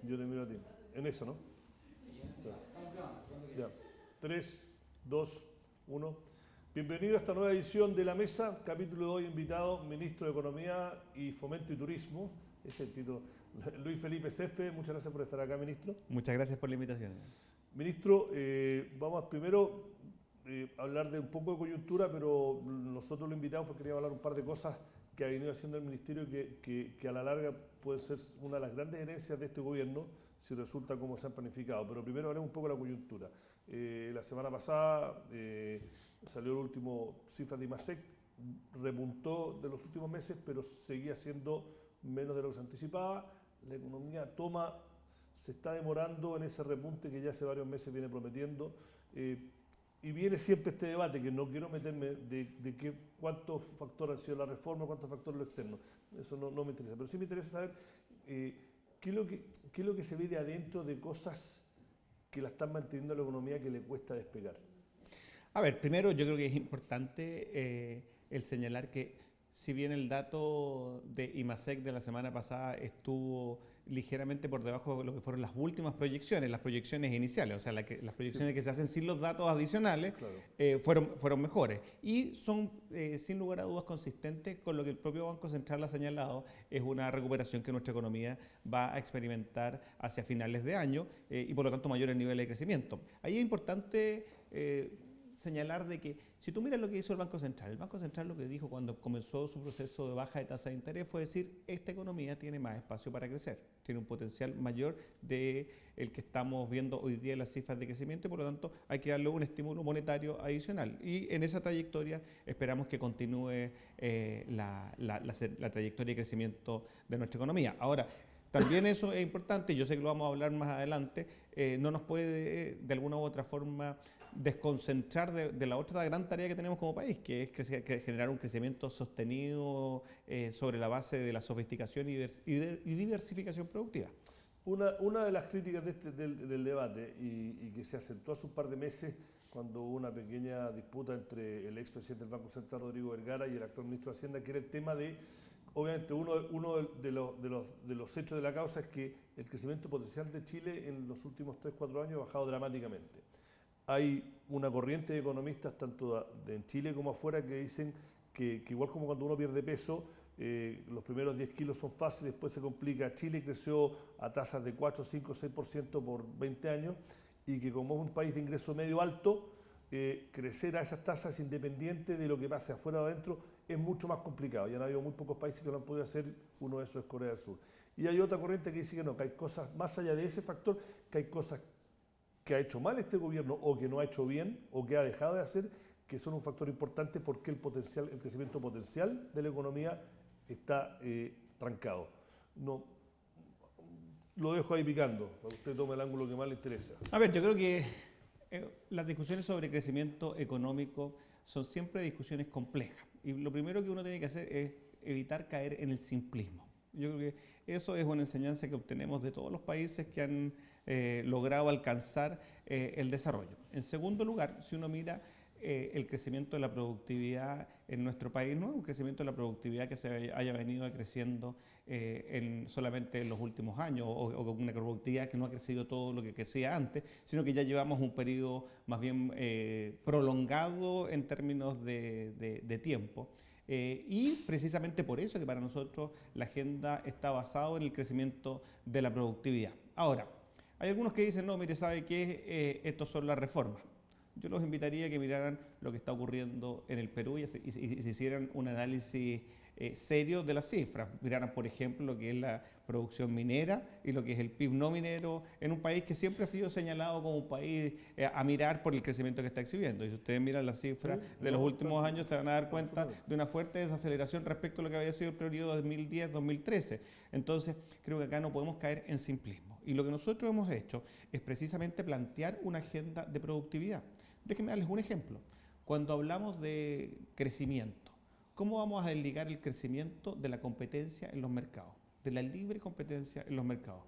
Yo te miro a ti. En eso, ¿no? Sí, estamos grabando, cuando Ya. quieras. 3, 2, 1. Bienvenido a esta nueva edición de La Mesa, capítulo de hoy, invitado, Ministro de Economía y Fomento y Turismo. Ese es el título. Luis Felipe Césped, muchas gracias por estar acá, Ministro. Muchas gracias por la invitación. Ministro, vamos primero a hablar de un poco de coyuntura, pero nosotros lo invitamos porque queríamos hablar un par de cosas que ha venido haciendo el Ministerio que a la larga puede ser una de las grandes herencias de este gobierno si resulta como se han planificado. Pero primero hablemos un poco de la coyuntura. La semana pasada salió el último cifra de IMASEC, repuntó de los últimos meses, pero seguía siendo menos de lo que se anticipaba. La economía se está demorando en ese repunte que ya hace varios meses viene prometiendo. Y viene siempre este debate, que no quiero meterme, de cuántos factores han sido la reforma, cuántos factores lo externo. Eso no me interesa. Pero sí me interesa saber qué es lo que se ve de adentro de cosas que la están manteniendo la economía que le cuesta despegar. A ver, primero yo creo que es importante el señalar que si bien el dato de IMASEC de la semana pasada estuvo ligeramente por debajo de lo que fueron las últimas proyecciones, las proyecciones iniciales, o sea, las proyecciones que se hacen sin los datos adicionales, claro, fueron mejores. Y son, sin lugar a dudas, consistentes con lo que el propio Banco Central ha señalado, es una recuperación que nuestra economía va a experimentar hacia finales de año y por lo tanto mayores niveles de crecimiento. Ahí es importante señalar de que si tú miras lo que hizo el Banco Central lo que dijo cuando comenzó su proceso de baja de tasa de interés fue decir, esta economía tiene más espacio para crecer, tiene un potencial mayor del que estamos viendo hoy día en las cifras de crecimiento y por lo tanto hay que darle un estímulo monetario adicional. Y en esa trayectoria esperamos que continúe la trayectoria de crecimiento de nuestra economía. Ahora, también eso es importante, yo sé que lo vamos a hablar más adelante, no nos puede de alguna u otra forma desconcentrar de la otra gran tarea que tenemos como país, que es generar un crecimiento sostenido sobre la base de la sofisticación y diversificación productiva. Una de las críticas del debate y que se acentuó hace un par de meses cuando hubo una pequeña disputa entre el expresidente del Banco Central, Rodrigo Vergara, y el actual ministro de Hacienda, que era el tema de, obviamente, uno de los hechos de la causa es que el crecimiento potencial de Chile en los últimos 3-4 años ha bajado dramáticamente. Hay una corriente de economistas, tanto en Chile como afuera, que dicen que igual como cuando uno pierde peso, los primeros 10 kilos son fáciles, después se complica. Chile creció a tasas de 4, 5, 6% por 20 años y que como es un país de ingreso medio alto, crecer a esas tasas independiente de lo que pase afuera o adentro es mucho más complicado. Ya han habido muy pocos países que lo han podido hacer, uno de esos es Corea del Sur. Y hay otra corriente que dice que no, que hay cosas más allá de ese factor, que hay cosas que ha hecho mal este gobierno o que no ha hecho bien o que ha dejado de hacer, que son un factor importante porque el crecimiento potencial de la economía está trancado. No, lo dejo ahí picando, para que usted tome el ángulo que más le interesa. A ver, yo creo que las discusiones sobre crecimiento económico son siempre discusiones complejas y lo primero que uno tiene que hacer es evitar caer en el simplismo. Yo creo que eso es una enseñanza que obtenemos de todos los países que han logrado alcanzar el desarrollo. En segundo lugar, si uno mira el crecimiento de la productividad en nuestro país, no es un crecimiento de la productividad que se haya venido creciendo solamente en los últimos años o con una productividad que no ha crecido todo lo que crecía antes, sino que ya llevamos un periodo más bien prolongado en términos de tiempo. Y precisamente por eso que para nosotros la agenda está basada en el crecimiento de la productividad. Ahora, hay algunos que dicen, no, mire, ¿sabe qué? Estos son las reformas. Yo los invitaría a que miraran lo que está ocurriendo en el Perú y se hicieran un análisis serio de las cifras. Miraran, por ejemplo, lo que es la producción minera y lo que es el PIB no minero en un país que siempre ha sido señalado como un país a mirar por el crecimiento que está exhibiendo. Y si ustedes miran las cifras de los últimos años, se van a dar cuenta de una fuerte desaceleración respecto a lo que había sido el periodo 2010-2013. Entonces, creo que acá no podemos caer en simplismo. Y lo que nosotros hemos hecho es precisamente plantear una agenda de productividad. Déjenme darles un ejemplo. Cuando hablamos de crecimiento, ¿cómo vamos a desligar el crecimiento de la competencia en los mercados? De la libre competencia en los mercados.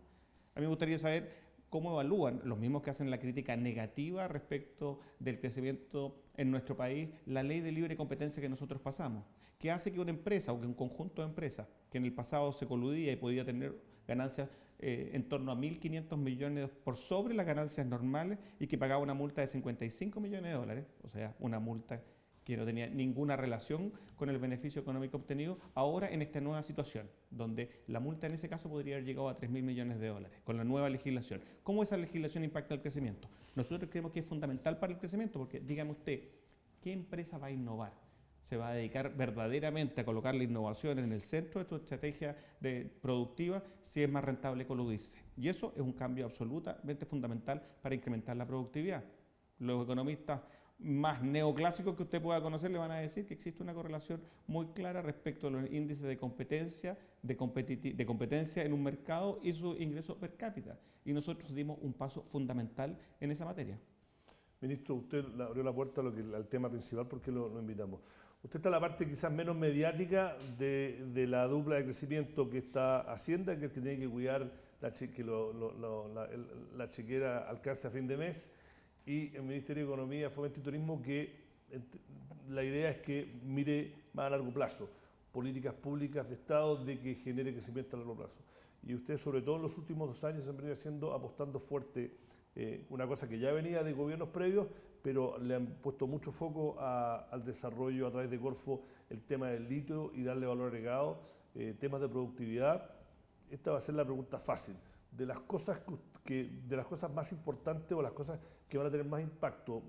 A mí me gustaría saber cómo evalúan los mismos que hacen la crítica negativa respecto del crecimiento en nuestro país, la ley de libre competencia que nosotros pasamos, que hace que una empresa o que un conjunto de empresas que en el pasado se coludía y podía tener ganancias en torno a 1.500 millones por sobre las ganancias normales y que pagaba una multa de 55 millones de dólares, o sea, una multa que no tenía ninguna relación con el beneficio económico obtenido, ahora en esta nueva situación, donde la multa en ese caso podría haber llegado a 3.000 millones de dólares, con la nueva legislación. ¿Cómo esa legislación impacta el crecimiento? Nosotros creemos que es fundamental para el crecimiento, porque dígame usted, ¿qué empresa va a innovar? ¿Se va a dedicar verdaderamente a colocar la innovación en el centro de su estrategia productiva si es más rentable coludirse? Y eso es un cambio absolutamente fundamental para incrementar la productividad. Los economistas más neoclásicos que usted pueda conocer le van a decir que existe una correlación muy clara respecto a los índices de competencia, de competencia en un mercado y su ingreso per cápita. Y nosotros dimos un paso fundamental en esa materia. Ministro, usted le abrió la puerta al tema principal, ¿por qué lo invitamos? Usted está en la parte quizás menos mediática de la dupla de crecimiento que está Hacienda, que es el que tiene que cuidar que la chequera alcance a fin de mes, y el Ministerio de Economía, Fomento y Turismo, que la idea es que mire más a largo plazo, políticas públicas de Estado de que genere crecimiento a largo plazo. Y usted, sobre todo en los últimos 2 años, han venido apostando fuerte, una cosa que ya venía de gobiernos previos, pero le han puesto mucho foco al desarrollo a través de Corfo, el tema del litio y darle valor agregado, temas de productividad. Esta va a ser la pregunta fácil. De las cosas más importantes o las cosas que van a tener más impacto,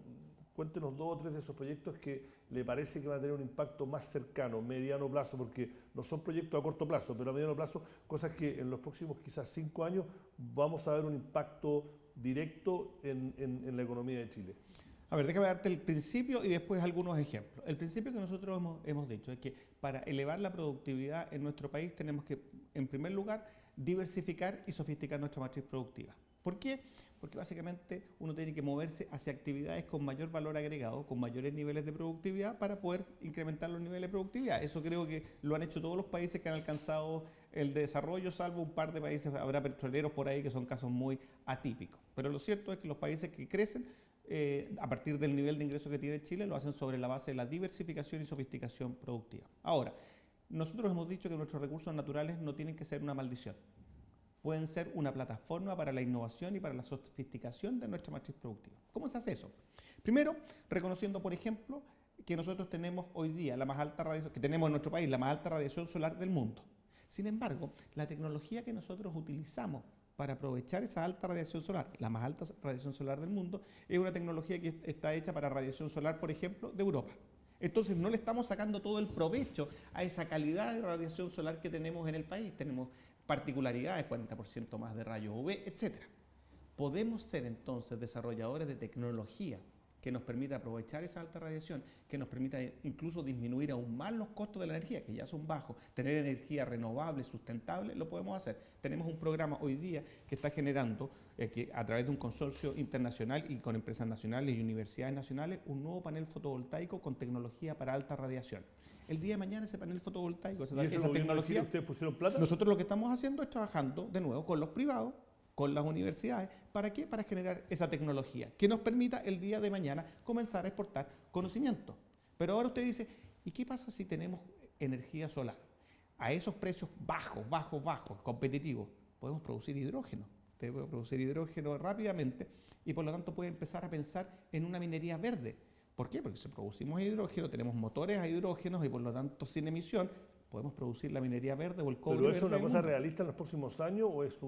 cuéntenos 2 o 3 de esos proyectos que le parece que van a tener un impacto más cercano, mediano plazo, porque no son proyectos a corto plazo, pero a mediano plazo, cosas que en los próximos quizás 5 años vamos a ver un impacto directo en la economía de Chile. A ver, déjame darte el principio y después algunos ejemplos. El principio que nosotros hemos dicho es que para elevar la productividad en nuestro país tenemos que, en primer lugar, diversificar y sofisticar nuestra matriz productiva. ¿Por qué? Porque básicamente uno tiene que moverse hacia actividades con mayor valor agregado, con mayores niveles de productividad para poder incrementar los niveles de productividad. Eso creo que lo han hecho todos los países que han alcanzado el desarrollo, salvo un par de países, habrá petroleros por ahí que son casos muy atípicos. Pero lo cierto es que los países que crecen a partir del nivel de ingreso que tiene Chile, lo hacen sobre la base de la diversificación y sofisticación productiva. Ahora, nosotros hemos dicho que nuestros recursos naturales no tienen que ser una maldición. Pueden ser una plataforma para la innovación y para la sofisticación de nuestra matriz productiva. ¿Cómo se hace eso? Primero, reconociendo, por ejemplo, que nosotros tenemos hoy día la más alta radiación, que tenemos en nuestro país la más alta radiación solar del mundo. Sin embargo, la tecnología que nosotros utilizamos para aprovechar esa alta radiación solar, la más alta radiación solar del mundo, es una tecnología que está hecha para radiación solar, por ejemplo, de Europa. Entonces no le estamos sacando todo el provecho a esa calidad de radiación solar que tenemos en el país. Tenemos particularidades, 40% más de rayos UV, etc. Podemos ser entonces desarrolladores de tecnología que nos permita aprovechar esa alta radiación, que nos permita incluso disminuir aún más los costos de la energía, que ya son bajos, tener energía renovable, sustentable, lo podemos hacer. Tenemos un programa hoy día que está generando, que a través de un consorcio internacional y con empresas nacionales y universidades nacionales, un nuevo panel fotovoltaico con tecnología para alta radiación. El día de mañana ese panel fotovoltaico, esa tecnología, ¿ustedes pusieron plata? Nosotros lo que estamos haciendo es trabajando de nuevo con los privados, con las universidades. ¿Para qué? Para generar esa tecnología que nos permita el día de mañana comenzar a exportar conocimiento. Pero ahora usted dice, ¿y qué pasa si tenemos energía solar? A esos precios bajos, competitivos, podemos producir hidrógeno. Usted puede producir hidrógeno rápidamente y por lo tanto puede empezar a pensar en una minería verde. ¿Por qué? Porque si producimos hidrógeno, tenemos motores a hidrógenos y por lo tanto sin emisión, podemos producir la minería verde o el cobre verde. ¿Pero es una cosa realista en los próximos años o es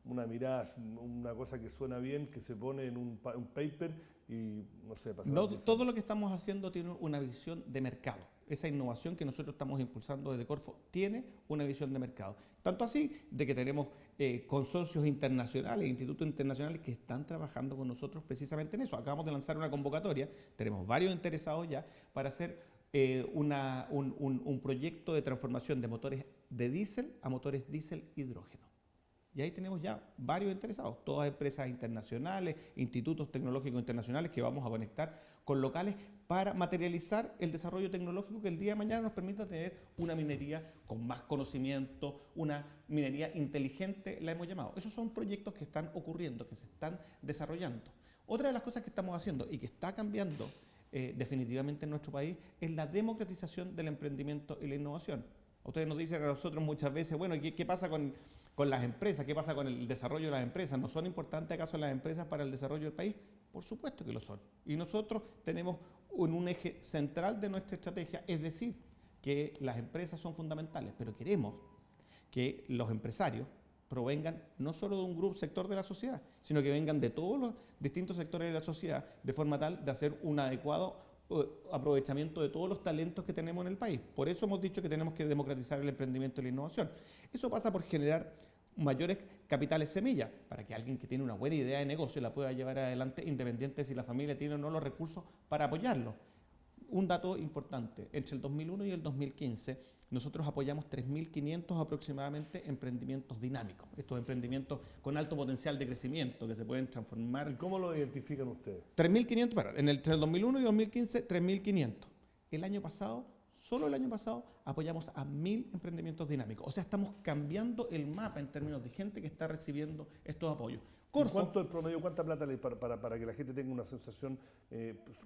una mirada, una cosa que suena bien, que se pone en un paper y no sé, pasa? No, todo lo que estamos haciendo tiene una visión de mercado. Esa innovación que nosotros estamos impulsando desde Corfo tiene una visión de mercado. Tanto así de que tenemos consorcios internacionales, institutos internacionales que están trabajando con nosotros precisamente en eso. Acabamos de lanzar una convocatoria, tenemos varios interesados ya para hacer un proyecto de transformación de motores de diésel a motores diésel hidrógeno. Y ahí tenemos ya varios interesados, todas empresas internacionales, institutos tecnológicos internacionales que vamos a conectar con locales para materializar el desarrollo tecnológico que el día de mañana nos permita tener una minería con más conocimiento, una minería inteligente, la hemos llamado. Esos son proyectos que están ocurriendo, que se están desarrollando. Otra de las cosas que estamos haciendo y que está cambiando definitivamente en nuestro país es la democratización del emprendimiento y la innovación. Ustedes nos dicen a nosotros muchas veces, bueno, ¿qué pasa con con las empresas, ¿qué pasa con el desarrollo de las empresas? ¿No son importantes acaso las empresas para el desarrollo del país? Por supuesto que lo son. Y nosotros tenemos un eje central de nuestra estrategia, es decir, que las empresas son fundamentales, pero queremos que los empresarios provengan no solo de un grupo sector de la sociedad, sino que vengan de todos los distintos sectores de la sociedad, de forma tal de hacer un adecuado aprovechamiento de todos los talentos que tenemos en el país. Por eso hemos dicho que tenemos que democratizar el emprendimiento y la innovación. Eso pasa por generar mayores capitales semillas, para que alguien que tiene una buena idea de negocio la pueda llevar adelante, independiente si la familia tiene o no los recursos para apoyarlo. Un dato importante, entre el 2001 y el 2015, nosotros apoyamos 3.500 aproximadamente emprendimientos dinámicos, estos emprendimientos con alto potencial de crecimiento que se pueden transformar. ¿Y cómo lo identifican ustedes? 3.500, entre el 2001 y 2015, 3.500. El año pasado, solo el año pasado, apoyamos a 1.000 emprendimientos dinámicos. O sea, estamos cambiando el mapa en términos de gente que está recibiendo estos apoyos. Corfo, ¿cuánto el promedio, cuánta plata, para que la gente tenga una sensación,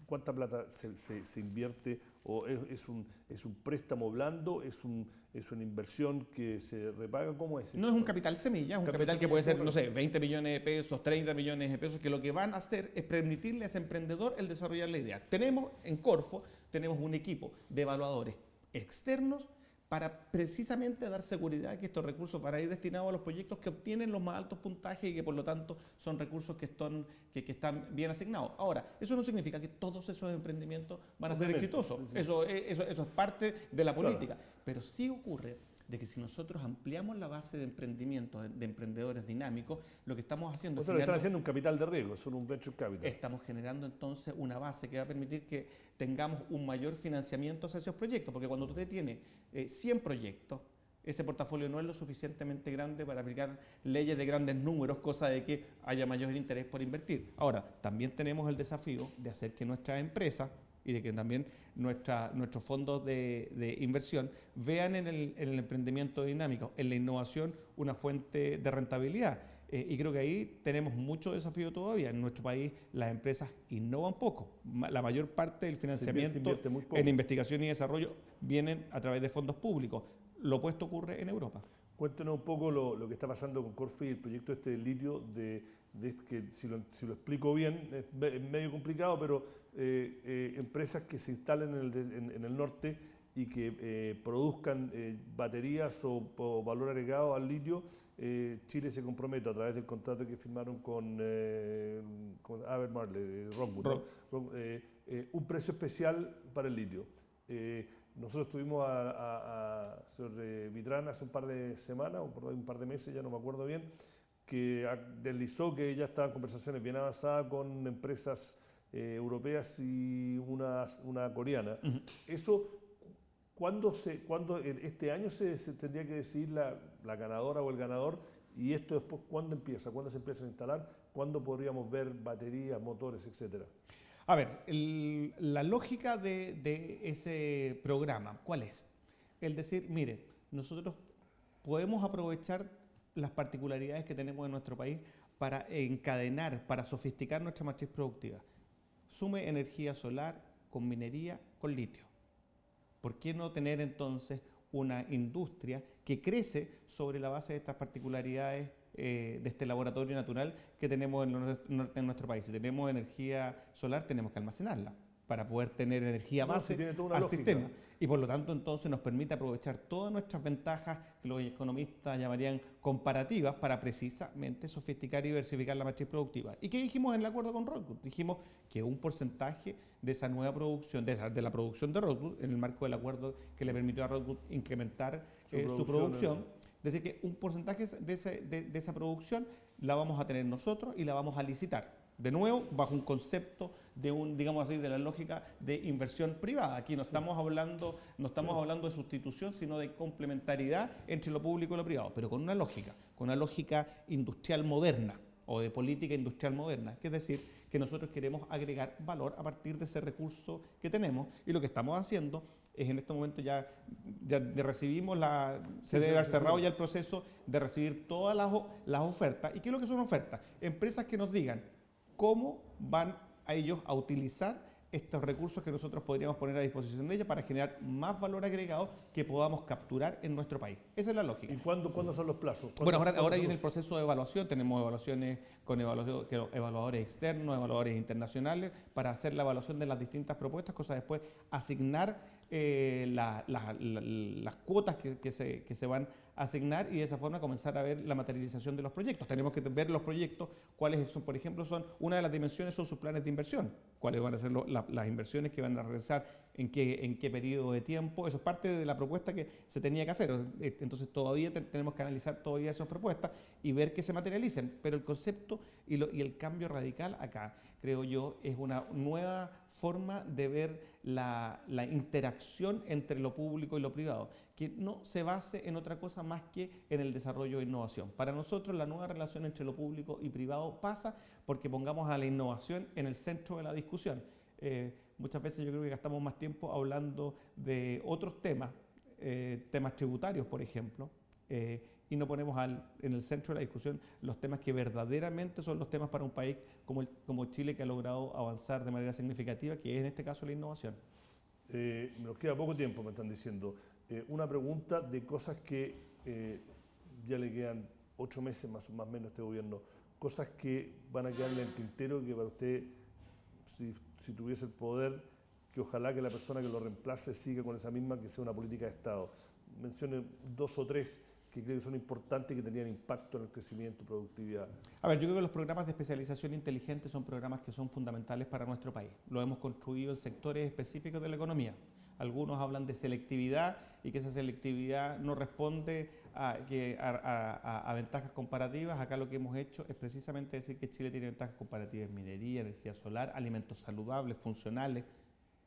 cuánta plata se invierte? ¿O es un préstamo blando? ¿Es una inversión que se repaga? ¿Cómo es? No es un capital semilla, es un capital que puede ser, no sé, 20 millones de pesos, 30 millones de pesos, que lo que van a hacer es permitirle a ese emprendedor el desarrollar la idea. Tenemos en Corfo, tenemos un equipo de evaluadores externos para precisamente dar seguridad que estos recursos van a ir destinados a los proyectos que obtienen los más altos puntajes y que por lo tanto son recursos que están bien asignados. Ahora, eso no significa que todos esos emprendimientos van a ser exitosos. Eso es parte de la política. Claro. Pero sí ocurre de que si nosotros ampliamos la base de emprendimientos, de emprendedores dinámicos, lo que estamos haciendo es... están haciendo un capital de riesgo, son un venture capital. Estamos generando entonces una base que va a permitir que tengamos un mayor financiamiento hacia esos proyectos, porque cuando usted tiene 100 proyectos, ese portafolio no es lo suficientemente grande para aplicar leyes de grandes números, cosa de que haya mayor interés por invertir. Ahora, también tenemos el desafío de hacer que nuestras empresas y de que también nuestros fondos de inversión vean en el emprendimiento dinámico, en la innovación, una fuente de rentabilidad. Y creo que ahí tenemos mucho desafío todavía. En nuestro país las empresas innovan poco. La mayor parte del financiamiento en investigación y desarrollo vienen a través de fondos públicos. Lo opuesto ocurre en Europa. Cuéntenos un poco lo que está pasando con Corfo y el proyecto del litio, que si lo explico bien, es medio complicado, pero empresas que se instalen en el norte y que produzcan baterías o valor agregado al litio. Chile se compromete a través del contrato que firmaron con Albemarle, Rockwood, ¿no? Un precio especial para el litio. Nosotros estuvimos a señor Vitrán hace un par de semanas, o por un par de meses, ya no me acuerdo bien, que deslizó que ya estaban conversaciones bien avanzadas con empresas europeas y una coreana. Uh-huh. Eso, ¿cuándo este año se tendría que decidir la ganadora o el ganador? Y esto después, ¿cuándo empieza? ¿Cuándo se empieza a instalar? ¿Cuándo podríamos ver baterías, motores, etcétera? A ver, la lógica de ese programa, ¿cuál es? El decir, mire, nosotros podemos aprovechar las particularidades que tenemos en nuestro país para encadenar, para sofisticar nuestra matriz productiva. Sume energía solar con minería, con litio. ¿Por qué no tener entonces una industria que crece sobre la base de estas particularidades de este laboratorio natural que tenemos en nuestro país? Si tenemos energía solar, tenemos que almacenarla para poder tener energía base al sistema. Y por lo tanto, entonces nos permite aprovechar todas nuestras ventajas que los economistas llamarían comparativas para precisamente sofisticar y diversificar la matriz productiva. ¿Y qué dijimos en el acuerdo con Rockwood? Dijimos que un porcentaje de esa nueva producción, de la producción de Rockwood, en el marco del acuerdo que le permitió a Rockwood incrementar su producción, es decir, que un porcentaje de esa producción la vamos a tener nosotros y la vamos a licitar. De nuevo, bajo un concepto digamos así, de la lógica de inversión privada. Aquí no estamos hablando de sustitución, sino de complementariedad entre lo público y lo privado, pero con una lógica industrial moderna o de política industrial moderna, que es decir, que nosotros queremos agregar valor a partir de ese recurso que tenemos, y lo que estamos haciendo es en este momento ya recibimos se debe haber cerrado ya el proceso de recibir todas las ofertas. ¿Y qué es lo que son ofertas? Empresas que nos digan cómo van a ellos a utilizar estos recursos que nosotros podríamos poner a disposición de ella para generar más valor agregado que podamos capturar en nuestro país. Esa es la lógica. ¿Y cuándo son los plazos? Bueno, ahora viene el proceso de evaluación. Tenemos evaluaciones con evaluadores externos, evaluadores internacionales, para hacer la evaluación de las distintas propuestas, cosa después asignar las cuotas que se van a asignar y de esa forma comenzar a ver la materialización de los proyectos. Tenemos que ver los proyectos, cuáles son, por ejemplo, una de las dimensiones son sus planes de inversión, cuáles van a ser las inversiones que van a realizar, en qué periodo de tiempo. Eso es parte de la propuesta que se tenía que hacer. Entonces todavía tenemos que analizar todavía esas propuestas y ver que se materialicen. Pero el concepto y el cambio radical acá, creo yo, es una nueva forma de ver la interacción entre lo público y lo privado, que no se base en otra cosa más que en el desarrollo e innovación. Para nosotros la nueva relación entre lo público y privado pasa porque pongamos a la innovación en el centro de la discusión. Muchas veces yo creo que gastamos más tiempo hablando de otros temas, temas tributarios, por ejemplo, y no ponemos en el centro de la discusión los temas que verdaderamente son los temas para un país como Chile, que ha logrado avanzar de manera significativa, que es en este caso la innovación. Nos queda poco tiempo, me están diciendo. Una pregunta de cosas que ya le quedan 8 meses más o menos a este gobierno, cosas que van a quedarle en el tintero, que para usted, si tuviese el poder, que ojalá que la persona que lo reemplace siga con esa misma, que sea una política de Estado. Mencione 2 o 3 que creo que son importantes y que tenían impacto en el crecimiento, productividad. A ver, yo creo que los programas de especialización inteligente son programas que son fundamentales para nuestro país. Lo hemos construido en sectores específicos de la economía. Algunos hablan de selectividad y que esa selectividad no responde a ventajas comparativas. Acá lo que hemos hecho es precisamente decir que Chile tiene ventajas comparativas en minería, energía solar, alimentos saludables, funcionales,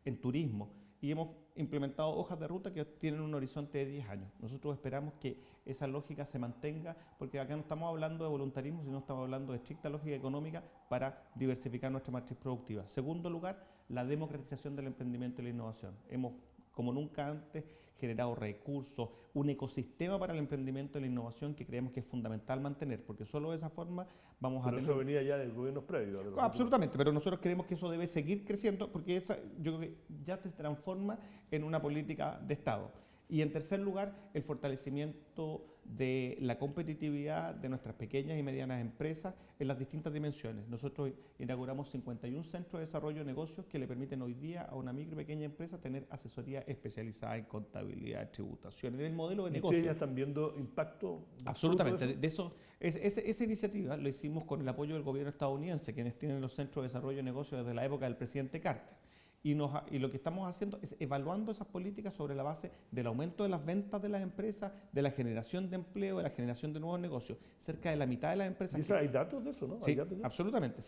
en turismo. Y hemos implementado hojas de ruta que tienen un horizonte de 10 años. Nosotros esperamos que esa lógica se mantenga, porque acá no estamos hablando de voluntarismo, sino estamos hablando de estricta lógica económica para diversificar nuestra matriz productiva. Segundo lugar, la democratización del emprendimiento y la innovación. Hemos, como nunca antes, generado recursos, un ecosistema para el emprendimiento y la innovación que creemos que es fundamental mantener, porque solo de esa forma vamos a tener... Pero eso venía ya de gobiernos previos. Absolutamente, pero nosotros creemos que eso debe seguir creciendo porque yo creo que ya se transforma en una política de Estado. Y en tercer lugar, el fortalecimiento de la competitividad de nuestras pequeñas y medianas empresas en las distintas dimensiones. Nosotros inauguramos 51 centros de desarrollo de negocios que le permiten hoy día a una micro y pequeña empresa tener asesoría especializada en contabilidad, tributación, en el modelo de negocio. ¿Ustedes ya están viendo impacto? Absolutamente. Esa iniciativa lo hicimos con el apoyo del gobierno estadounidense, quienes tienen los centros de desarrollo de negocios desde la época del presidente Carter. Y lo que estamos haciendo es evaluando esas políticas sobre la base del aumento de las ventas de las empresas, de la generación de empleo, de la generación de nuevos negocios. Cerca de la mitad de las empresas... ¿Y hay datos de eso, no? Sí, absolutamente.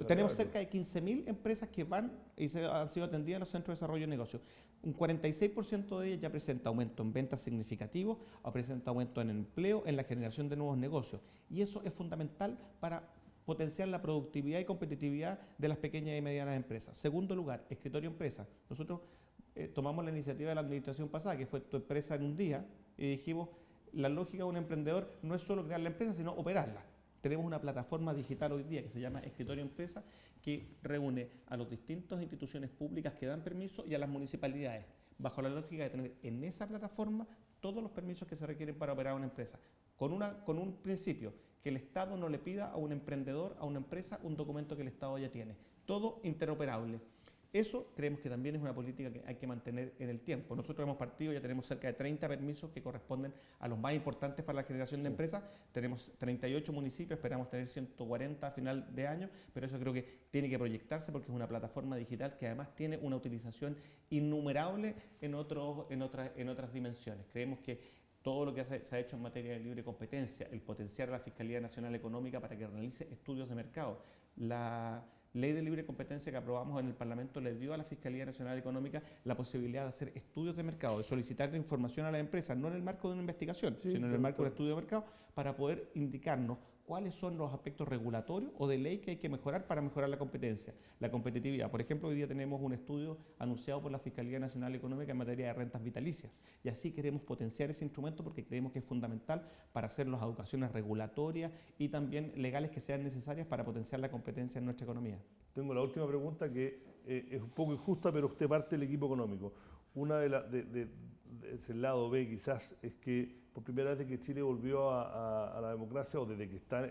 Tenemos cerca de 15.000 empresas que van y han sido atendidas en los centros de desarrollo de negocios. Un 46% de ellas ya presenta aumento en ventas significativos, o presenta aumento en empleo, en la generación de nuevos negocios. Y eso es fundamental para potenciar la productividad y competitividad de las pequeñas y medianas empresas. Segundo lugar, escritorio empresa. Nosotros tomamos la iniciativa de la administración pasada, que fue Tu Empresa en un Día, y dijimos, la lógica de un emprendedor no es solo crear la empresa, sino operarla. Tenemos una plataforma digital hoy día que se llama Escritorio Empresa, que reúne a las distintas instituciones públicas que dan permiso y a las municipalidades, bajo la lógica de tener en esa plataforma todos los permisos que se requieren para operar una empresa, con un principio, que el Estado no le pida a un emprendedor, a una empresa, un documento que el Estado ya tiene. Todo interoperable. Eso creemos que también es una política que hay que mantener en el tiempo. Nosotros hemos partido, ya tenemos cerca de 30 permisos que corresponden a los más importantes para la generación de empresas. Tenemos 38 municipios, esperamos tener 140 a final de año, pero eso creo que tiene que proyectarse porque es una plataforma digital que además tiene una utilización innumerable en otras dimensiones. Creemos que todo lo que se ha hecho en materia de libre competencia, el potenciar a la Fiscalía Nacional Económica para que realice estudios de mercado. La ley de libre competencia que aprobamos en el Parlamento le dio a la Fiscalía Nacional Económica la posibilidad de hacer estudios de mercado, de solicitar información a las empresas, no en el marco de una investigación, sino en el marco de un estudio de mercado, para poder indicarnos cuáles son los aspectos regulatorios o de ley que hay que mejorar para mejorar la competencia, la competitividad. Por ejemplo, hoy día tenemos un estudio anunciado por la Fiscalía Nacional Económica en materia de rentas vitalicias y así queremos potenciar ese instrumento porque creemos que es fundamental para hacer las educaciones regulatorias y también legales que sean necesarias para potenciar la competencia en nuestra economía. Tengo la última pregunta que es un poco injusta, pero usted parte del equipo económico. Una del lado B quizás es que por primera vez desde que Chile volvió a la democracia o desde que está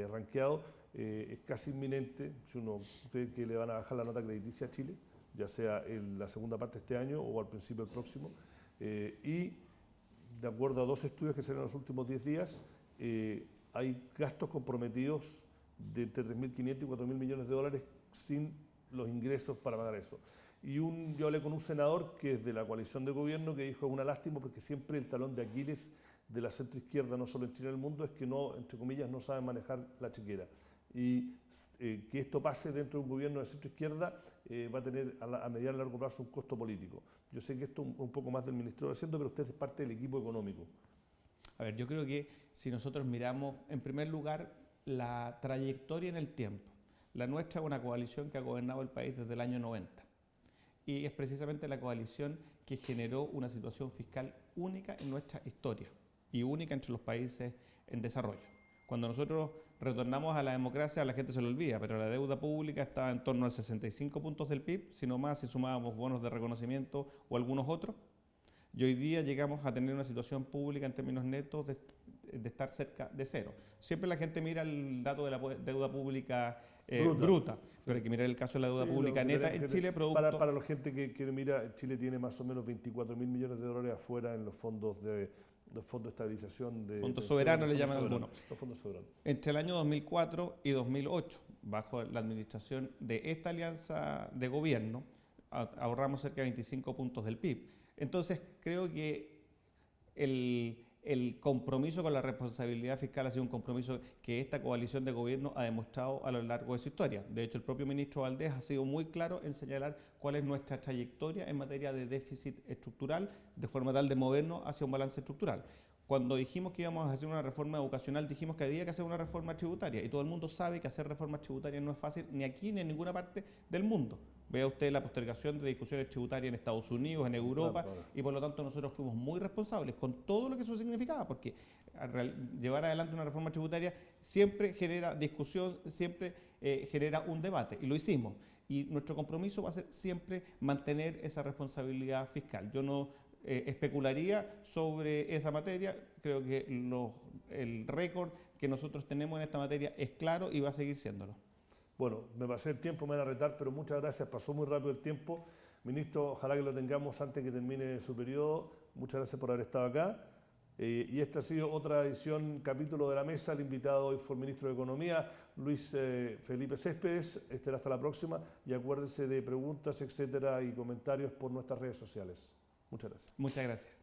rankeado, es casi inminente, si uno cree que le van a bajar la nota crediticia a Chile, ya sea en la segunda parte de este año o al principio del próximo. Y de acuerdo a 2 estudios que se han en los últimos 10 días, hay gastos comprometidos de entre 3.500 y 4.000 millones de dólares sin los ingresos para pagar eso. Y yo hablé con un senador que es de la coalición de gobierno que dijo: es una lástima porque siempre el talón de Aquiles de la centroizquierda, no solo en Chile, en el mundo, es que no, entre comillas, no saben manejar la chequera. Y que esto pase dentro de un gobierno de centroizquierda va a tener a mediano y largo plazo un costo político. Yo sé que esto es un poco más del Ministerio de Hacienda, pero usted es parte del equipo económico. A ver, yo creo que si nosotros miramos, en primer lugar, la trayectoria en el tiempo, la nuestra es una coalición que ha gobernado el país desde el año 90. Y es precisamente la coalición que generó una situación fiscal única en nuestra historia y única entre los países en desarrollo. Cuando nosotros retornamos a la democracia, a la gente se lo olvida, pero la deuda pública estaba en torno a 65 puntos del PIB, si no más, si sumábamos bonos de reconocimiento o algunos otros. Y hoy día llegamos a tener una situación pública en términos netos de estar cerca de cero. Siempre la gente mira el dato de la deuda pública bruta, pero hay que mirar el caso de la deuda pública neta en Chile. Para la gente que mira, Chile tiene más o menos 24.000 millones de dólares afuera en los fondos de estabilización. Fondos soberanos le llaman algunos. Los fondos soberanos. Entre el año 2004 y 2008, bajo la administración de esta alianza de gobierno, ahorramos cerca de 25 puntos del PIB. Entonces, creo que el compromiso con la responsabilidad fiscal ha sido un compromiso que esta coalición de gobierno ha demostrado a lo largo de su historia. De hecho, el propio ministro Valdés ha sido muy claro en señalar cuál es nuestra trayectoria en materia de déficit estructural, de forma tal de movernos hacia un balance estructural. Cuando dijimos que íbamos a hacer una reforma educacional, dijimos que había que hacer una reforma tributaria. Y todo el mundo sabe que hacer reformas tributarias no es fácil ni aquí ni en ninguna parte del mundo. Vea usted la postergación de discusiones tributarias en Estados Unidos, en Europa, y por lo tanto nosotros fuimos muy responsables con todo lo que eso significaba, porque llevar adelante una reforma tributaria siempre genera discusión, siempre genera un debate, y lo hicimos. Y nuestro compromiso va a ser siempre mantener esa responsabilidad fiscal. Yo no especularía sobre esa materia, creo que el récord que nosotros tenemos en esta materia es claro y va a seguir siéndolo. Bueno, me pasé el tiempo, me van a retar, pero muchas gracias, pasó muy rápido el tiempo. Ministro, ojalá que lo tengamos antes que termine su periodo. Muchas gracias por haber estado acá. Y esta ha sido otra edición, capítulo de La Mesa. El invitado hoy fue el Ministro de Economía, Luis Felipe Céspedes. Hasta la próxima y acuérdense de preguntas, etcétera, y comentarios por nuestras redes sociales. Muchas gracias. Muchas gracias.